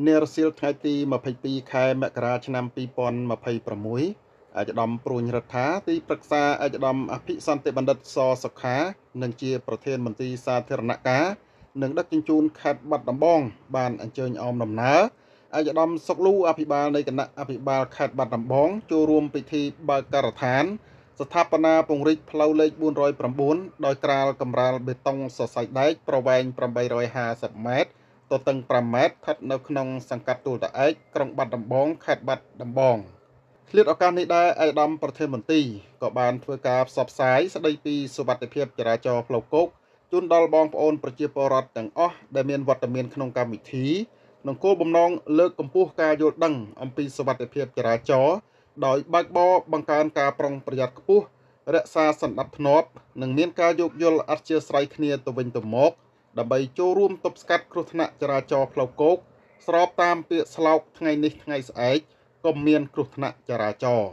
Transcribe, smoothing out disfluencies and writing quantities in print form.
នារសៀលថ្ងៃទី22ខែមករាឆ្នាំ2026អាយដាមព្រួញរដ្ឋាទីប្រឹក្សាអាយដាមអភិសន្តិបណ្ឌិតសសុខានិងជាប្រធានមន្ត្រីសាធារណការនិងដឹកជញ្ជូនខេត្តបាត់ដំបងបានអញ្ជើញអមដំណើរអាយដាមសុកលូអភិបាលនៃគណៈអភិបាលខេត្តបាត់ដំបងចូលរួមពិធីបើកការដ្ឋានស្ថាបនាពង្រីកផ្លូវលេខ409ដោយក្រាលកម្រាលបេតុងសរសៃដែកប្រវែង850ម៉ែត្រទទឹង5ម៉ែត្រស្ថិតនៅក្នុងសង្កាត់ទួលតាឯកក្រុងបាត់ដំបងខេត្តបាត់ដំបងឆ្លៀតឱកាសនេះដែរឯកឧត្តមប្រធានមន្ត្រីក៏បានធ្វើការផ្សព្វផ្សាយស្ដីពីសុវត្ថិភាពចរាចរណ៍ផ្លូវគោកជូនដល់បងប្អូនប្រជាពលរដ្ឋទាំងអស់ដែលមានវត្តមានក្នុងកម្មវិធីក្នុងគោលបំណងលើកកម្ពស់ការយល់ដឹងអំពីសុវត្ថិភាពចរាចរណ៍ដោយបើកបរបង្កើនការប្រុងប្រយ័ត្នខ្ពស់រក្សាសណ្ដាប់ធ្នាប់និងមានការយោគយល់អធ្យាស្រ័យគ្នាទៅវិញទៅមកដើម្បីចូលរួមទប់ស្កាត់គ្រោះថ្នាក់ចរាចរណ៍ផ្លូវគោកស្របតាមពាក្យស្លោកថ្ងៃនេះថ្ងៃស្អែកកុំមានគ្រោះថ្នាក់ចរាចរណ៍